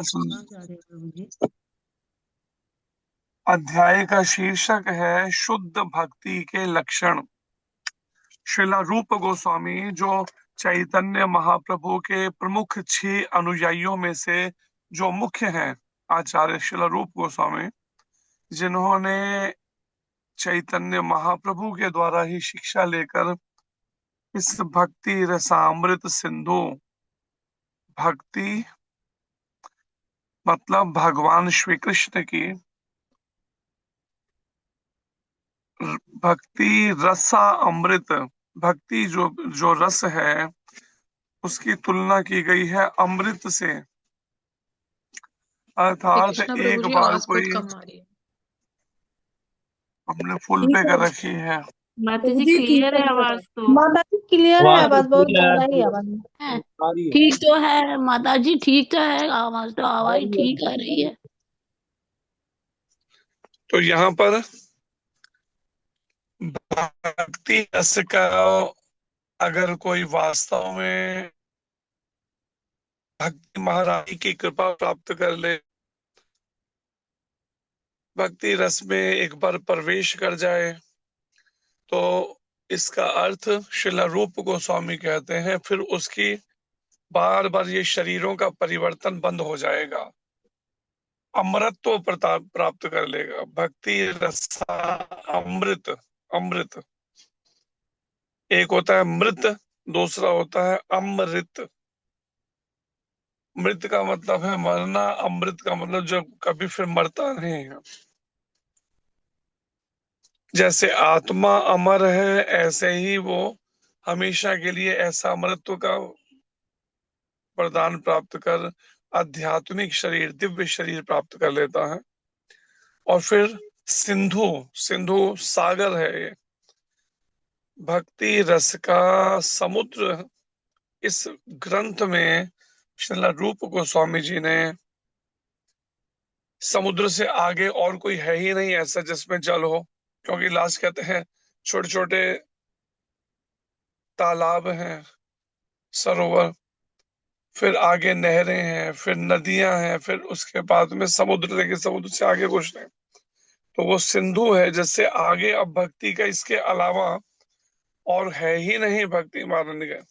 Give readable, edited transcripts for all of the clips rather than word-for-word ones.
सुन- कहाँ जा रहे हैं प्रभु जी? अध्याय का शीर्षक है शुद्ध भक्ति के लक्षण। श्रीला रूप गोस्वामी जो चैतन्य महाप्रभु के प्रमुख 6 अनुयायियों में से जो मुख्य हैं, आचार्य श्रीला रूप गोस्वामी, जिन्होंने चैतन्य महाप्रभु के द्वारा ही शिक्षा लेकर इस भक्ति रसामृत सिंधु, भक्ति मतलब भगवान श्री कृष्ण की भक्ति रसा अमृत, भक्ति जो जो रस है उसकी तुलना की गई है अमृत से। हरे अर्थात कृष्णा प्रभु एक जी, बार आवाज बहुत कोई, कम आ रही है। हमने फुल ठीक पे कर है। रखी है। माता प्रभु जी, जी ठीक क्लियर है। है आवाज तो? माता जी क्लियर है, आवाज तो आवाज बहुत ठीक है, ज्यादा ही आवाज है। आ रही है। ठीक तो है माता जी, ठीक तो है, आवाज तो आ आवाज रही है। ठीक आ रही है। तो यहाँ पर भक्ति रस का अगर कोई वास्तव में भक्ति महारानी की कृपा प्राप्त कर ले, भक्ति रस में एक बार प्रवेश कर जाए, तो इसका अर्थ श्रीला रूप गोस्वामी कहते हैं फिर उसकी बार बार ये शरीरों का परिवर्तन बंद हो जाएगा, अमरत्व प्रताप प्राप्त कर लेगा। भक्ति रसा अमृत, अमृत एक होता है मृत, दूसरा होता है अमृत। मृत का मतलब है मरना, अमृत का मतलब जब कभी फिर मरता नहीं है। जैसे आत्मा अमर है, ऐसे ही वो हमेशा के लिए ऐसा अमरत्व का वरदान प्राप्त कर आध्यात्मिक शरीर, दिव्य शरीर प्राप्त कर लेता है। और फिर सिंधु, सिंधु सागर है ये, भक्ति रस का समुद्र। इस ग्रंथ में श्रील रूप गोस्वामी जी ने समुद्र से आगे और कोई है ही नहीं ऐसा जिसमें जल हो, क्योंकि लास्ट कहते हैं छोटे छोटे तालाब हैं, सरोवर, फिर आगे नहरें हैं, फिर नदियां हैं, फिर उसके बाद में समुद्र, देखिए समुद्र से आगे कुछ नहीं। तो वो सिंधु है जिससे आगे अब भक्ति का इसके अलावा और है ही नहीं। भक्ति मार्ग का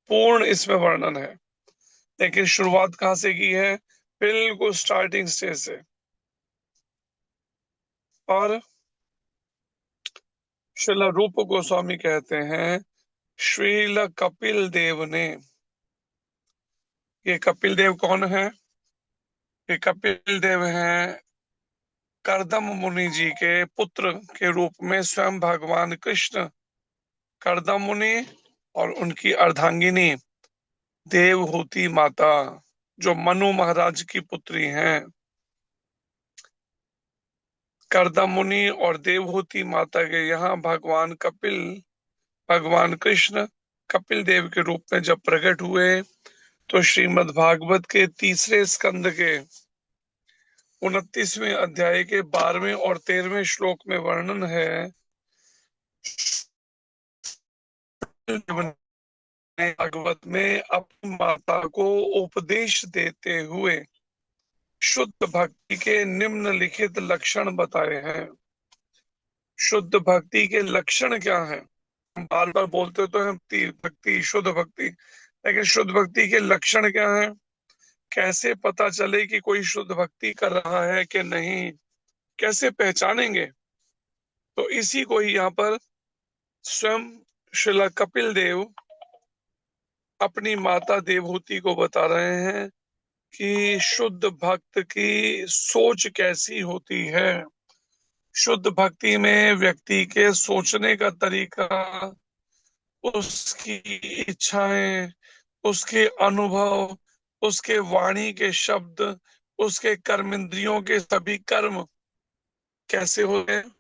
पूर्ण इसमें वर्णन है, लेकिन शुरुआत कहाँ से की है? बिल्कुल स्टार्टिंग स्टेज से। और श्रील रूप गोस्वामी कहते हैं श्रील कपिल देव ने, ये कपिल देव कौन है? ये कपिल देव हैं करदम मुनि जी के पुत्र के रूप में स्वयं भगवान कृष्ण, करदम मुनि और उनकी अर्धांगिनी देवहूति माता, जो मनु महाराज की पुत्री हैं। करदम मुनि और देवहूति माता के यहाँ भगवान कपिल, भगवान कृष्ण कपिल देव के रूप में जब प्रकट हुए, तो श्रीमद् भागवत के तीसरे स्कंद के 29वें अध्याय के 12वें और 13वें श्लोक में वर्णन है, भागवत में अपनी माता को उपदेश देते हुए शुद्ध भक्ति के निम्नलिखित लक्षण बताए हैं। शुद्ध भक्ति के लक्षण क्या हैं? हम बार बार बोलते तो हैं भक्ति, शुद्ध भक्ति, लेकिन शुद्ध भक्ति के लक्षण क्या हैं? कैसे पता चले कि कोई शुद्ध भक्ति कर रहा है कि नहीं, कैसे पहचानेंगे? तो इसी को ही यहाँ पर स्वयं श्रील कपिल देव अपनी माता देवहूति को बता रहे हैं कि शुद्ध भक्त की सोच कैसी होती है। शुद्ध भक्ति में व्यक्ति के सोचने का तरीका, उसकी इच्छाएं, उसके अनुभव, उसके वाणी के शब्द, उसके कर्मेंद्रियों के सभी कर्म कैसे होते हैं।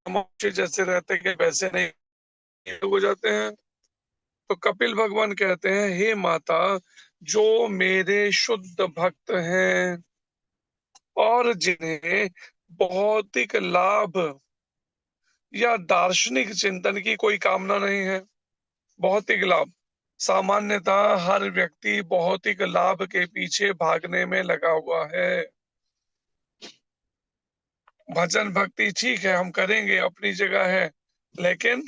मनुष्य जैसे रहते हैं वैसे नहीं हो जाते हैं। तो कपिल भगवान कहते हैं, हे माता, जो मेरे शुद्ध भक्त हैं और जिन्हें भौतिक लाभ या दार्शनिक चिंतन की कोई कामना नहीं है, भौतिक लाभ, सामान्यतः हर व्यक्ति भौतिक लाभ के पीछे भागने में लगा हुआ है। भजन भक्ति ठीक है, हम करेंगे, अपनी जगह है, लेकिन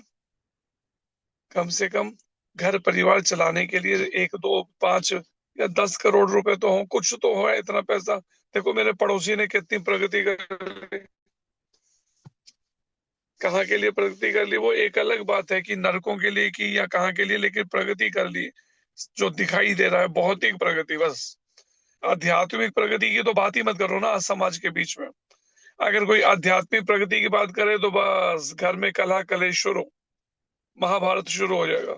कम से कम घर परिवार चलाने के लिए एक दो पांच या 10 करोड़ रुपए तो हो, कुछ तो हो, इतना पैसा। देखो मेरे पड़ोसी ने कितनी प्रगति कर ली, कहाँ के लिए प्रगति कर ली वो एक अलग बात है, कि नरकों के लिए की या कहाँ के लिए, लेकिन प्रगति कर ली। जो दिखाई दे रहा है भौतिक प्रगति बस। आध्यात्मिक प्रगति की तो बात ही मत करो ना आज समाज के बीच में। अगर कोई आध्यात्मिक प्रगति की बात करे तो बस घर में कलह कलेश शुरू, महाभारत शुरू हो जाएगा।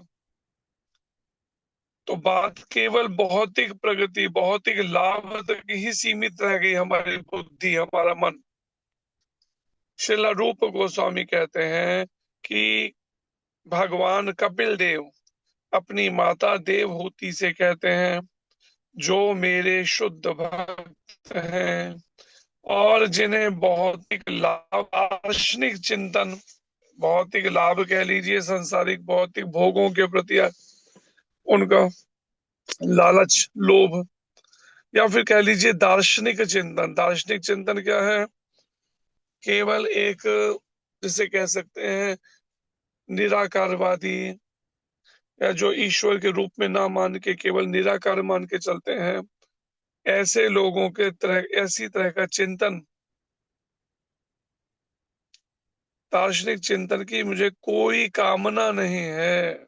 तो बात केवल भौतिक प्रगति, भौतिक लाभ तक ही सीमित रह गई हमारी बुद्धि, हमारा मन। श्रील रूप गोस्वामी कहते हैं कि भगवान कपिल देव अपनी माता देवहूति से कहते हैं, जो मेरे शुद्ध भक्त हैं और जिन्हें भौतिक लाभ, दार्शनिक चिंतन, भौतिक लाभ कह लीजिए, सांसारिक भौतिक भोगों के प्रति उनका लालच, लोभ, या फिर कह लीजिए दार्शनिक चिंतन। दार्शनिक चिंतन क्या है? केवल एक, जिसे कह सकते हैं निराकारवादी, या जो ईश्वर के रूप में ना मान के केवल निराकार मान के चलते हैं, ऐसे लोगों के तरह, ऐसी तरह का चिंतन, दार्शनिक चिंतन की मुझे कोई कामना नहीं है।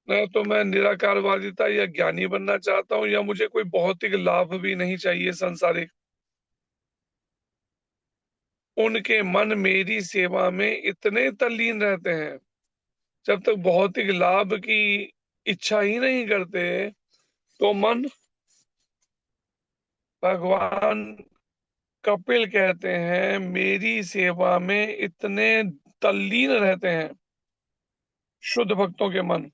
न तो मैं निराकारवादिता या ज्ञानी बनना चाहता हूँ, या मुझे कोई भौतिक लाभ भी नहीं चाहिए संसारिक। उनके मन मेरी सेवा में इतने तल्लीन रहते हैं, जब तक भौतिक लाभ की इच्छा ही नहीं करते, तो मन, भगवान कपिल कहते हैं, मेरी सेवा में इतने तल्लीन रहते हैं शुद्ध भक्तों के मन,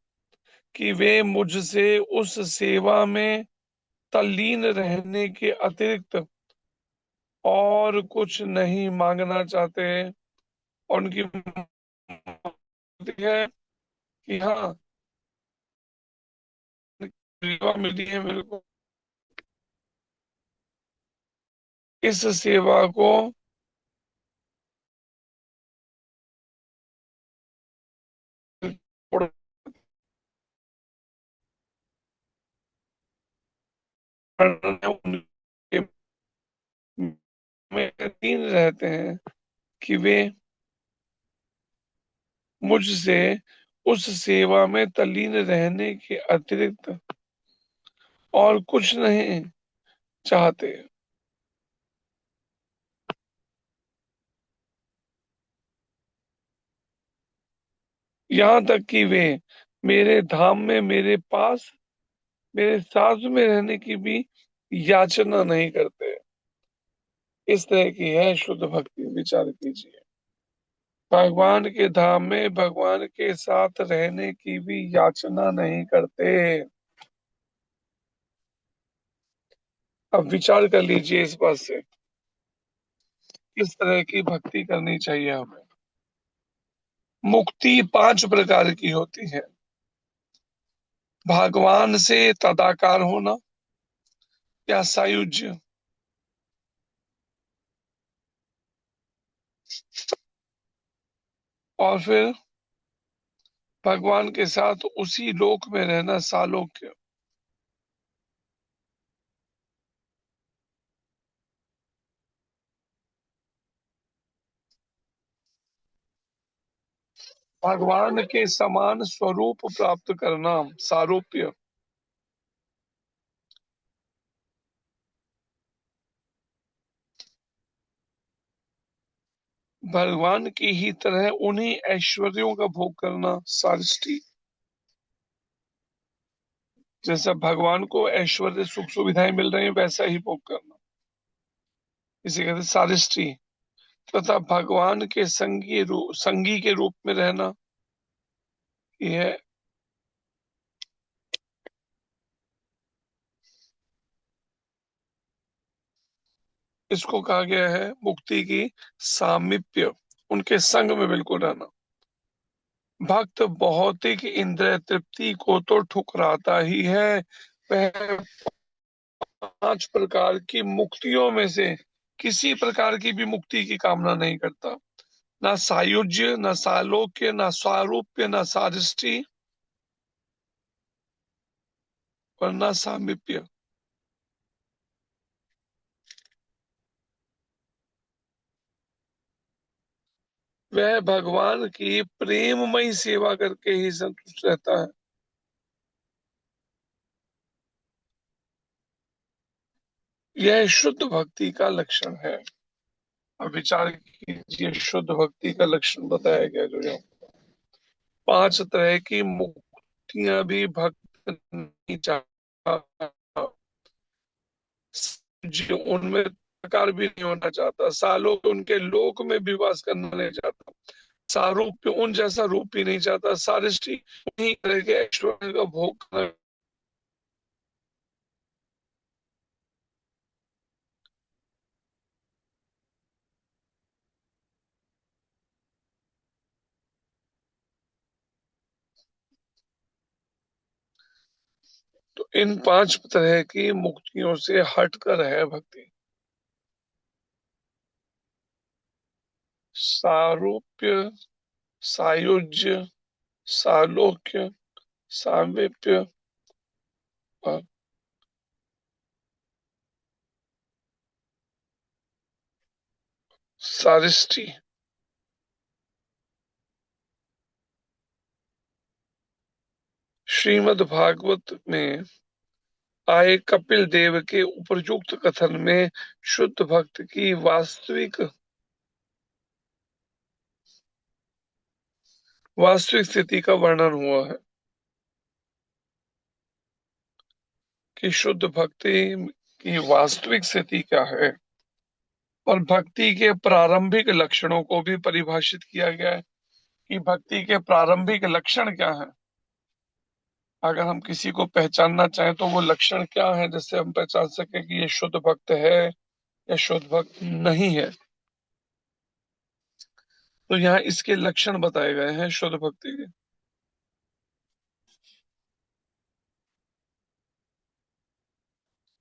कि वे मुझसे उस सेवा में तल्लीन रहने के अतिरिक्त और कुछ नहीं मांगना चाहते। और उनकी है कि हाँ, सेवा मिली है मेरे को, इस सेवा को उनके में यकीन रहते हैं कि वे मुझसे उस सेवा में तल्लीन रहने के अतिरिक्त और कुछ नहीं चाहते। यहाँ तक कि वे मेरे धाम में, मेरे पास, मेरे साथ में रहने की भी याचना नहीं करते। इस तरह की है शुद्ध भक्ति, विचार कीजिए। भगवान के धाम में भगवान के साथ रहने की भी याचना नहीं करते। अब विचार कर लीजिए इस बात से, किस तरह की भक्ति करनी चाहिए हमें। मुक्ति 5 प्रकार की होती है। भगवान से तदाकार होना या सायुज्य, और फिर भगवान के साथ उसी लोक में रहना, सालोक्य। भगवान के समान स्वरूप प्राप्त करना, सारूप्य। भगवान की ही तरह उन्हीं ऐश्वर्यों का भोग करना, सारिष्टी। जैसा भगवान को ऐश्वर्य सुख सुविधाएं मिल रही हैं, वैसा ही भोग करना, इसे कहते हैं सारिष्टी। तथा भगवान के संगी के रूप में रहना, यह, इसको कहा गया है मुक्ति की सामीप्य, उनके संग में बिल्कुल रहना। भक्त भौतिक इंद्रिय तृप्ति को तो ठुकराता ही है, वह 5 प्रकार की मुक्तियों में से किसी प्रकार की भी मुक्ति की कामना नहीं करता। ना सायुज्य, ना सालोक्य, ना स्वारूप्य, ना सादृष्टि और ना सामीप्य। वह भगवान की प्रेममयी सेवा करके ही संतुष्ट रहता है। यह शुद्ध भक्ति का लक्षण है। अब विचार कीजिए, शुद्ध भक्ति का लक्षण बताया गया जो यहाँ 5 तरह की मुक्तियां भी भक्त नहीं चाहता, जी उनमें प्रकार भी नहीं होना चाहता, सालों के उनके लोक में भी वास करना नहीं चाहता, सारूप्य उन जैसा रूप ही नहीं चाहता, सारिष्टि उन्हीं तरह के ऐश्वर्य का भोग करना। तो इन 5 तरह की मुक्तियों से हटकर है भक्ति। सारूप्य, सायुज्य, सालोक्य, सामीप्य और सारिष्टि। श्रीमद् भागवत में आए कपिल देव के उपयुक्त कथन में शुद्ध भक्त की वास्तविक स्थिति का वर्णन हुआ है कि शुद्ध भक्ति की वास्तविक स्थिति क्या है, और भक्ति के प्रारंभिक लक्षणों को भी परिभाषित किया गया है कि भक्ति के प्रारंभिक लक्षण क्या हैं। अगर हम किसी को पहचानना चाहें तो वो लक्षण क्या है जिससे हम पहचान सके कि ये शुद्ध भक्त है या शुद्ध भक्त नहीं है। तो यहाँ इसके लक्षण बताए गए हैं शुद्ध भक्ति के।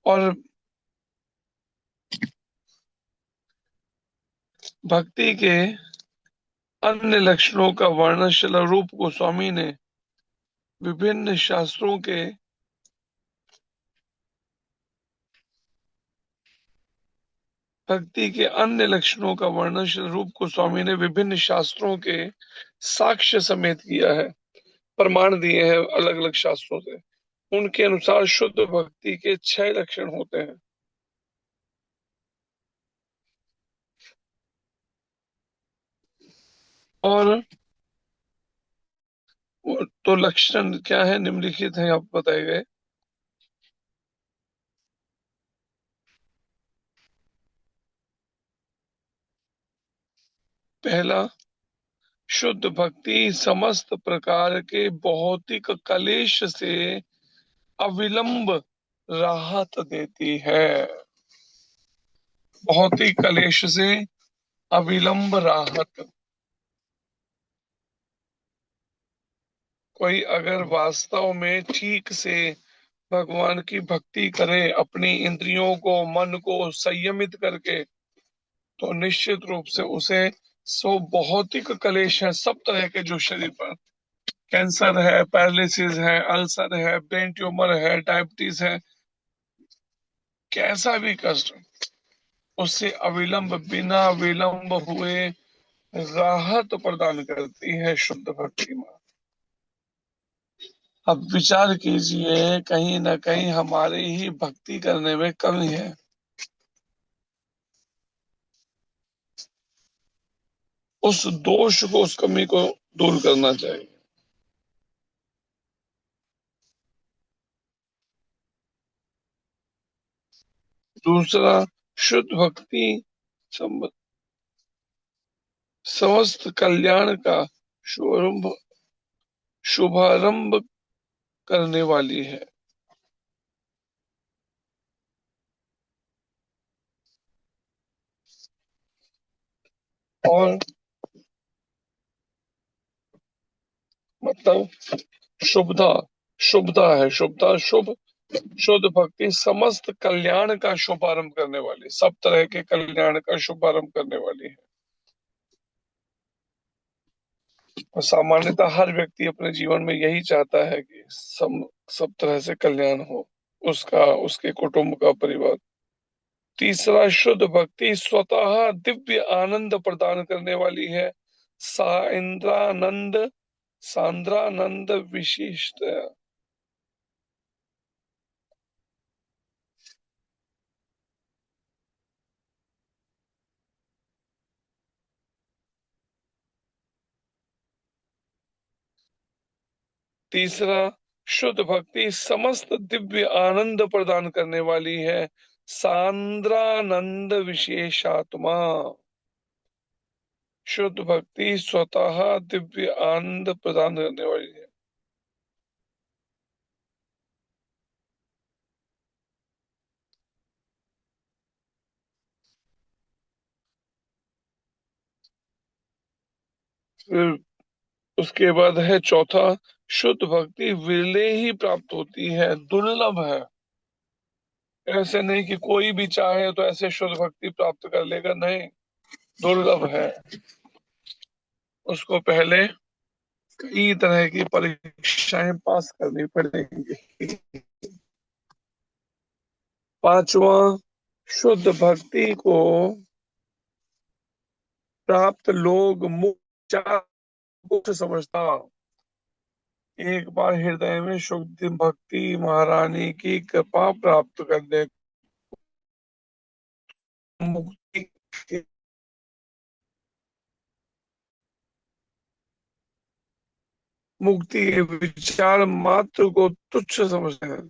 और भक्ति के अन्य लक्षणों का वर्णन श्रील रूप गोस्वामी ने विभिन्न शास्त्रों के भक्ति के अन्य लक्षणों का वर्णन श्री रूप गोस्वामी ने विभिन्न शास्त्रों के साक्ष्य समेत किया है, प्रमाण दिए हैं अलग अलग शास्त्रों से। उनके अनुसार शुद्ध भक्ति के 6 लक्षण होते हैं। और तो लक्षण क्या है निम्नलिखित हैं, आप बताए गए। पहला, शुद्ध भक्ति समस्त प्रकार के भौतिक कलेश से अविलंब राहत देती है। भौतिक कलेश से अविलंब राहत। कोई अगर वास्तव में ठीक से भगवान की भक्ति करे, अपनी इंद्रियों को मन को संयमित करके, तो निश्चित रूप से उसे भौतिक कलेश है सब तरह के जो शरीर पर, कैंसर है, पैरालिसिस है, अल्सर है, ब्रेन ट्यूमर है, डायबिटीज है, कैसा भी कष्ट, उससे अविलंब बिना विलंब हुए राहत प्रदान करती है शुद्ध भक्ति में। अब विचार कीजिए, कहीं ना कहीं हमारी ही भक्ति करने में कमी है। उस दोष को, उस कमी को दूर करना चाहिए। दूसरा, शुद्ध भक्ति सम- समस्त कल्याण का शुभारंभ शुभारंभ करने वाली है। और मतलब शुभता, शुभता है, शुभता शुभ, शुद्ध भक्ति समस्त कल्याण का शुभारंभ करने वाली, सब तरह के कल्याण का शुभारंभ करने वाली है। और सामान्यतः हर व्यक्ति अपने जीवन में यही चाहता है कि सब तरह से कल्याण हो, उसका, उसके कुटुंब का, परिवार। तीसरा, शुद्ध भक्ति स्वतः दिव्य आनंद प्रदान करने वाली है। साइंद्रानंद, सांद्रानंद विशिष्ट। तीसरा, शुद्ध भक्ति समस्त दिव्य आनंद प्रदान करने वाली है। सांद्रानंद विशेषात्मा। शुद्ध भक्ति स्वतः दिव्य आनंद प्रदान करने वाली है। फिर उसके बाद है चौथा, शुद्ध भक्ति विरले ही प्राप्त होती है, दुर्लभ है। ऐसे नहीं कि कोई भी चाहे तो ऐसे शुद्ध भक्ति प्राप्त कर लेगा, नहीं, दुर्लभ है। उसको पहले कई तरह की परीक्षाएं पास करनी पड़ेंगी। पांचवा, शुद्ध भक्ति को प्राप्त लोग मुख्य को समझता। एक बार हृदय में शुद्ध भक्ति महारानी की कृपा प्राप्त करने, मुक्ति, मुक्ति के विचार मात्र को तुच्छ समझते हैं।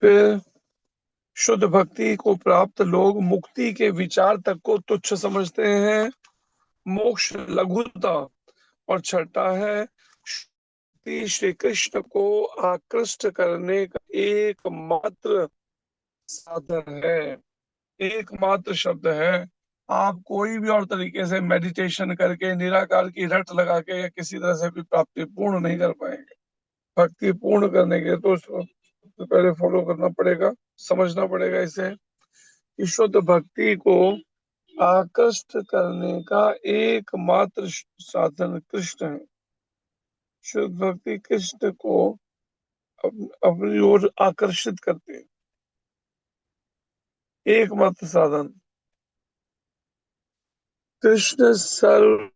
फिर शुद्ध भक्ति को प्राप्त लोग मुक्ति के विचार तक को तुच्छ समझते हैं। मोक्ष लघुता। और छठा है, श्री कृष्ण को आकृष्ट करने का एकमात्र साधन है, एकमात्र शब्द है। आप कोई भी और तरीके से मेडिटेशन करके, निराकार की रट लगा के या किसी तरह से भी प्राप्ति पूर्ण नहीं कर पाएंगे। भक्ति पूर्ण करने के तो सबसे पहले फॉलो करना पड़ेगा, समझना पड़ेगा इसे कि शुद्ध भक्ति को आकृष्ट करने का एकमात्र साधन कृष्ण है। शुद्ध भक्ति कृष्ण को अपनी ओर आकर्षित करते हैं, एकमात्र साधन। कृष्ण सर्व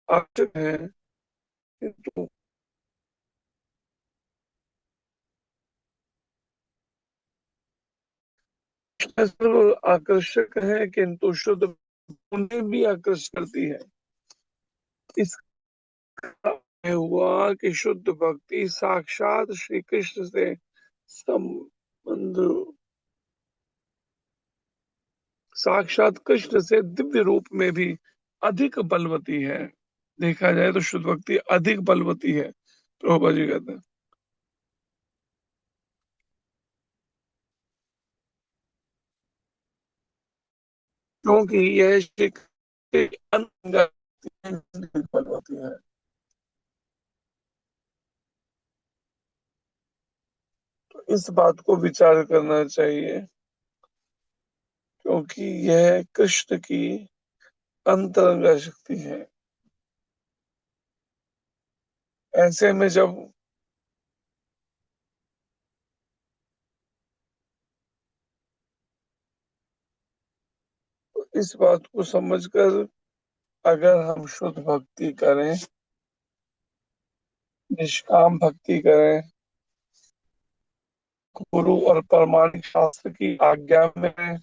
आकर्षक है, किंतु सर्व आकर्षक है, किंतु शुद्ध उन्हें भी आकर्षित करती है। इसका हुआ कि शुद्ध भक्ति साक्षात श्री कृष्ण से संबंध, साक्षात कृष्ण से दिव्य रूप में भी अधिक बलवती है। देखा जाए तो शुद्ध भक्ति अधिक बलवती है, प्रभुपा जी कहते हैं, क्योंकि यह श्री कृष्ण के अंग बलवती है। तो इस बात को विचार करना चाहिए, क्योंकि यह कृष्ण की अंतरंग शक्ति है। ऐसे में जब इस बात को समझकर अगर हम शुद्ध भक्ति करें, निष्काम भक्ति करें, गुरु और प्रमाणिक शास्त्र की आज्ञा में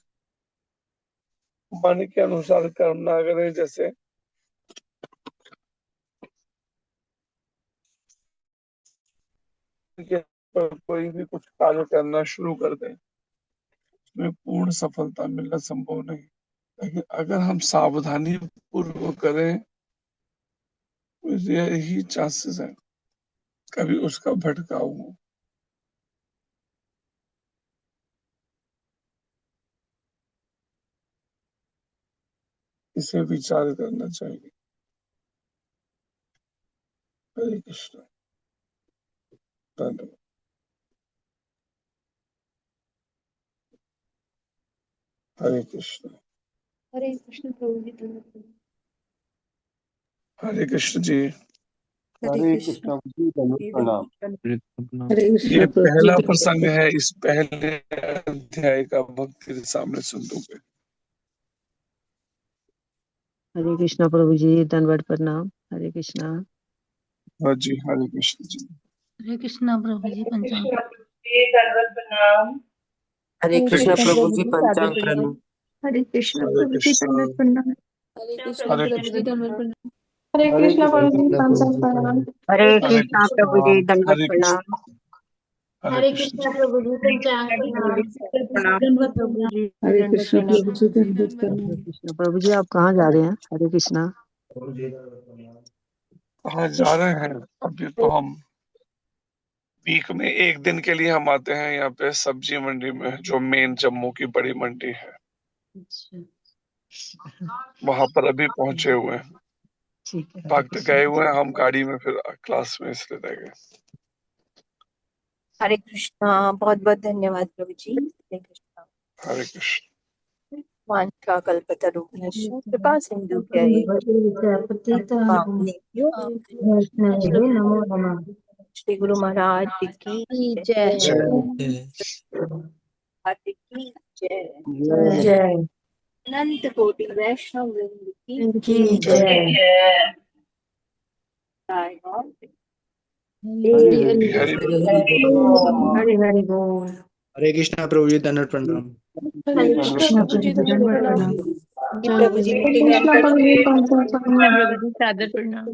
मन के अनुसार कर्म ना करें, जैसे के पर कोई भी कुछ कार्य करना शुरू कर दें, उसमें पूर्ण सफलता मिलना संभव नहीं। लेकिन अगर हम सावधानी पूर्वक करें तो यही चांसेस है कभी उसका भटकाव हो। इसे विचार करना चाहिए। हरे कृष्ण। धन्यवाद। हरे कृष्ण। हरे कृष्ण प्रभु जी धन्यवाद। हरे कृष्ण जी। हरे कृष्ण जी, दंडवत प्रणाम। हरे ये कृष्ण प्रभु जी पहला धन्यवाद। प्रसंग है इस पहले अध्याय का भक्ति सामने संतों पे। हरे कृष्णा प्रभु जी, दंडवत प्रणाम। हरे कृष्णा। हाँ जी, हरे कृष्ण जी। हरे कृष्णा प्रभु जी पंचांग। हरे कृष्ण प्रभु जी पंचांग प्रणाम। प्रणाम। हरे कृष्ण हरे प्रभु जी कृष्ण। धन्यवाद प्रणाम। हरे कृष्ण हरे प्रभु कृष्ण। जी धन्यवाद प्रणाम। हरे कृष्ण प्रभु जी पंचांग प्रणाम। हरे हरे कृष्णा प्रभु जी कृष्ण। दंडवत हरे प्रणाम। कृष्ण। हरे हरे कृष्ण कृष्ण जी। प्रभु जी पंचांग प्रणाम। प्रणाम प्रभु जी हरे कृष्ण प्रभु जी धन्यवाद हरे प्रणाम। कृष्णा प्रभु जी, आप कहाँ जा रहे हैं? हरे कृष्णा। कहाँ जा रहे हैं? अभी तो हम वीक में एक दिन के लिए हम आते हैं यहाँ पे सब्जी मंडी में, जो मेन जम्मू की बड़ी मंडी है, वहां पर अभी पहुंचे हुए हैं। ठीक है। हरे भक्त कृष्णा। गए हुए हैं, हम गाड़ी में फिर क्लास में इसलिए रह गए। हरे कृष्णा, बहुत बहुत धन्यवाद प्रभु जी। हरे कृष्णा। हरे कृष्ण। वांछा कल्पतरुभ्यश्च कृपा सिंधुभ्यैव नमो नमः। श्री गुरु महाराज की जय जय। महाराज की जय। जय अनंत कोटि वैष्णव वृंद की की जय। जय। हरि हरि हरि हरि बोल। हरि हरि बोल। हरे कृष्णा प्रभु जी, दंडवत प्रणाम। हरे कृष्ण प्रभु जी धन्यवाद प्रणाम। प्रभु जी हरे मीटिंग कृष्ण एंड कर प्रभु जी पंचांग प्रणाम। प्रभु जी सादर प्रणाम।